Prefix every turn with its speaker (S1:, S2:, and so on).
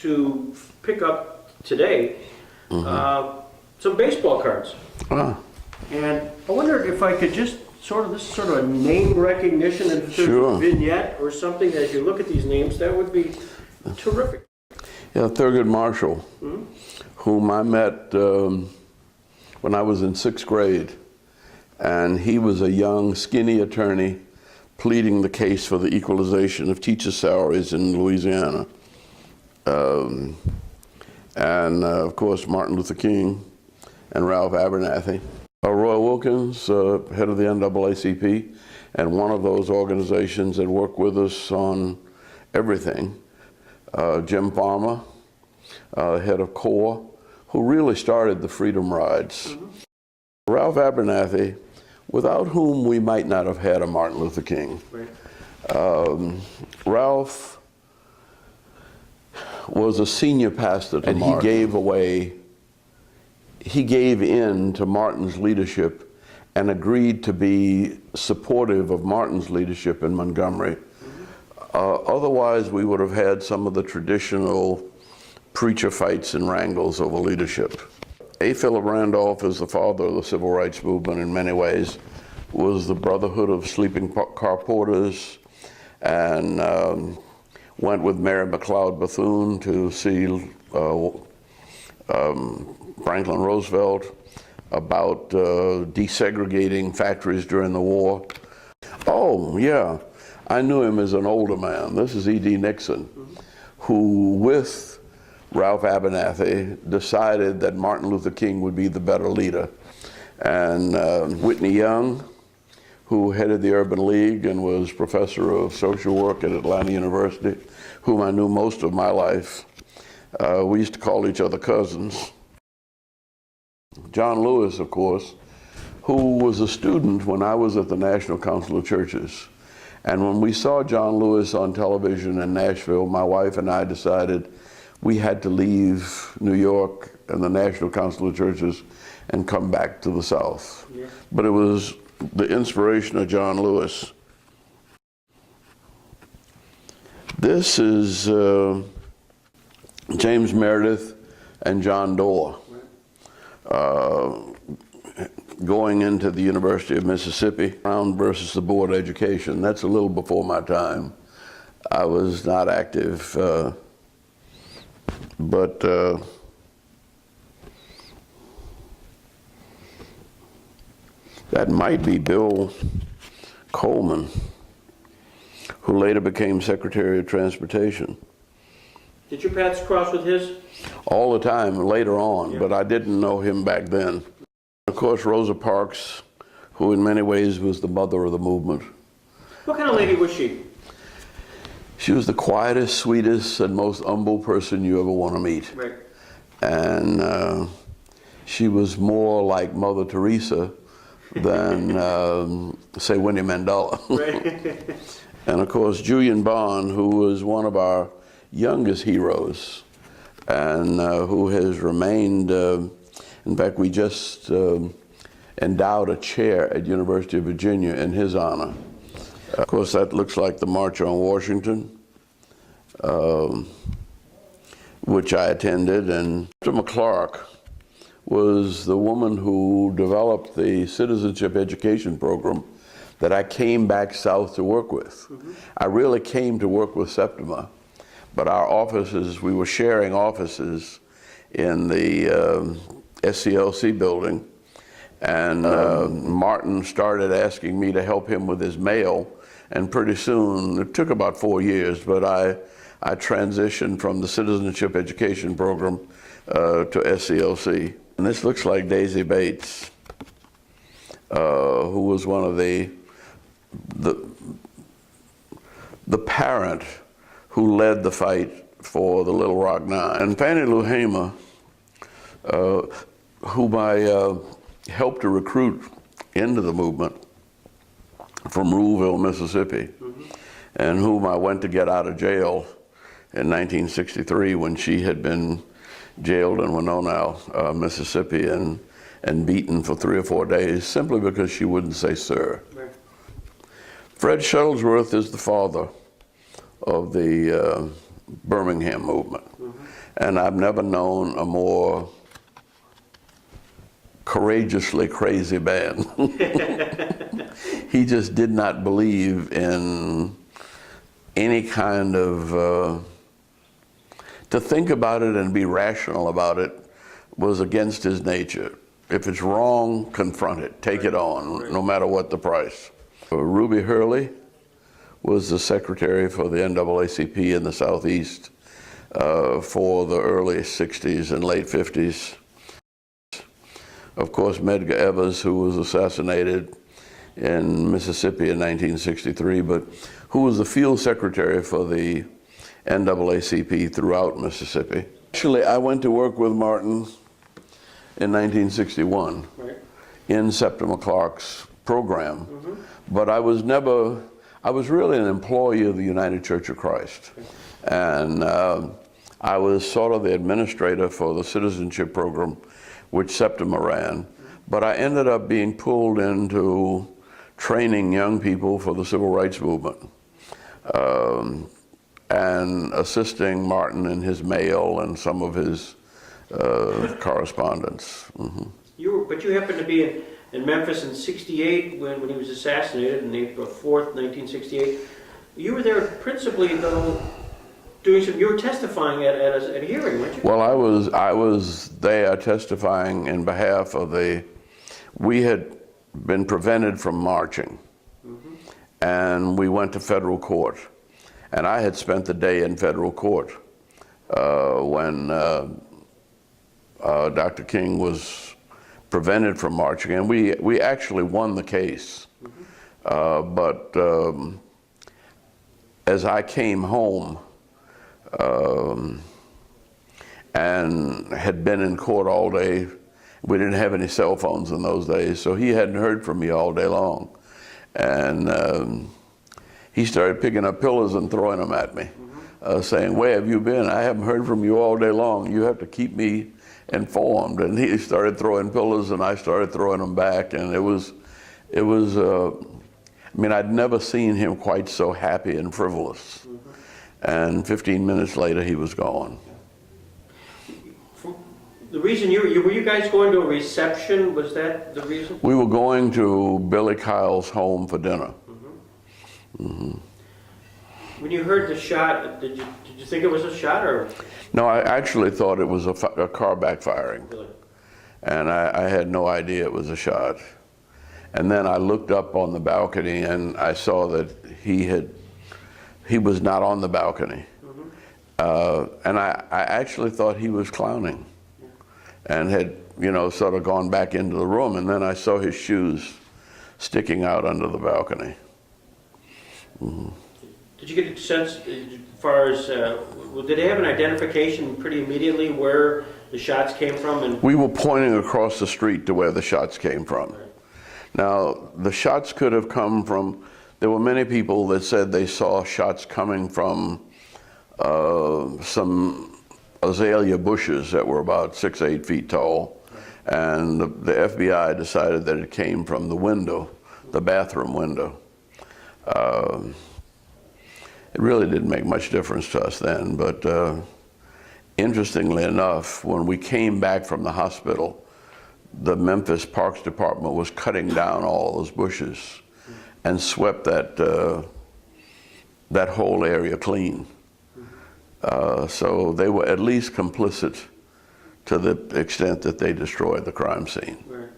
S1: to pick up today some baseball cards. And I wondered if I could just this is sort of a name recognition and
S2: Sure.
S1: vignette or something as you look at these names, that would be terrific.
S2: Yeah, Thurgood Marshall, whom I met when I was in 6th grade. And he was a young, skinny attorney pleading the case for the equalization of teacher salaries in Louisiana. Of course, Martin Luther King and Ralph Abernathy. Roy Wilkins, head of the NAACP, and one of those organizations that worked with us on everything. Jim Farmer, head of CORE, who really started the Freedom Rides. Ralph Abernathy, without whom we might not have had a Martin Luther King. Ralph was a senior pastor to Martin. He gave in to Martin's leadership and agreed to be supportive of Martin's leadership in Montgomery. Otherwise, we would have had some of the traditional preacher fights and wrangles over leadership. Phillip Randolph is the father of the civil rights movement in many ways, was the Brotherhood of Sleeping Car Porters, and went with Mary McLeod Bethune to see Franklin Roosevelt about desegregating factories during the war. Oh, yeah, I knew him as an older man. This is E.D. Nixon, who, with Ralph Abernathy, decided that Martin Luther King would be the better leader. And Whitney Young, who headed the Urban League and was professor of social work at Atlanta University, whom I knew most of my life. We used to call each other cousins. John Lewis, of course, who was a student when I was at the National Council of Churches. And when we saw John Lewis on television in Nashville, my wife and I decided we had to leave New York and the National Council of Churches and come back to the South. Yeah. But it was the inspiration of John Lewis. This is James Meredith and John Doar going into the University of Mississippi. Brown versus the Board of Education. That's a little before my time. I was not active, but that might be Bill Coleman, who later became Secretary of Transportation.
S1: Did your paths cross with his?
S2: All the time, later on, yeah. But I didn't know him back then. Of course, Rosa Parks, who in many ways was the mother of the movement.
S1: What kind of lady was she?
S2: She was the quietest, sweetest, and most humble person you ever want to meet.
S1: Right.
S2: And she was more like Mother Teresa than, say, Winnie Mandela. Right. And of course, Julian Bond, who was one of our youngest heroes, and who has remained, in fact, we just endowed a chair at University of Virginia in his honor. Of course, that looks like the March on Washington, which I attended, and Septima Clark was the woman who developed the citizenship education program that I came back south to work with. I really came to work with Septima, but our offices, we were sharing offices in the SCLC building, and Martin started asking me to help him with his mail, and pretty soon, it took about 4 years, but I transitioned from the citizenship education program to SCLC. And this looks like Daisy Bates, who was one of the parent who led the fight for the Little Rock Nine. And Fanny Lou Hamer, whom I helped to recruit into the movement from Ruleville, Mississippi, and whom I went to get out of jail in 1963 when she had been jailed in Winona, Mississippi, and beaten for 3 or 4 days simply because she wouldn't say sir. Right. Fred Shuttlesworth is the father of the Birmingham movement. And I've never known a more courageously crazy man. He just did not believe in any kind of, to think about it and be rational about it was against his nature. If it's wrong, confront it, take it on, no matter what the price. Ruby Hurley was the secretary for the NAACP in the Southeast for the early 60s and late 50s. Of course, Medgar Evers, who was assassinated in Mississippi in 1963, but who was the field secretary for the NAACP throughout Mississippi. Actually, I went to work with Martin in 1961 in Septima Clark's program, but I was really an employee of the United Church of Christ. And I was sort of the administrator for the citizenship program which Septima ran, but I ended up being pulled into training young people for the civil rights movement and assisting Martin in his mail and some of his correspondence.
S1: But you happened to be in Memphis in '68 when he was assassinated on April 4th, 1968. You were there principally, though, you were testifying at a hearing, weren't you?
S2: Well, I was there testifying in behalf of we had been prevented from marching, and we went to federal court. And I had spent the day in federal court when Dr. King was prevented from marching, and we actually won the case. But as I came home and had been in court all day, we didn't have any cell phones in those days, so he hadn't heard from me all day long. And he started picking up pillows and throwing them at me, saying, "Where have you been? I haven't heard from you all day long. You have to keep me informed." And he started throwing pillows, and I started throwing them back. And it was, I mean, I'd never seen him quite so happy and frivolous. And 15 minutes later, he was gone.
S1: The reason were you guys going to a reception? Was that the reason?
S2: We were going to Billy Kyle's home for dinner.
S1: When you heard the shot, did you think it was a shot, or?
S2: No, I actually thought it was a car backfiring.
S1: Really?
S2: And I had no idea it was a shot. And then I looked up on the balcony and I saw that he was not on the balcony. And I actually thought he was clowning and had, sort of gone back into the room. And then I saw his shoes sticking out under the balcony.
S1: Did you get a sense, as far as, did they have an identification pretty immediately where the shots came from? And
S2: we were pointing across the street to where the shots came from. Now, the shots could have come from, there were many people that said they saw shots coming from some azalea bushes that were about 6 or 8 feet tall. And the FBI decided that it came from the window, the bathroom window. It really didn't make much difference to us then, but interestingly enough, when we came back from the hospital, the Memphis Parks Department was cutting down all those bushes and swept that whole area clean. So they were at least complicit to the extent that they destroyed the crime scene.
S1: Right.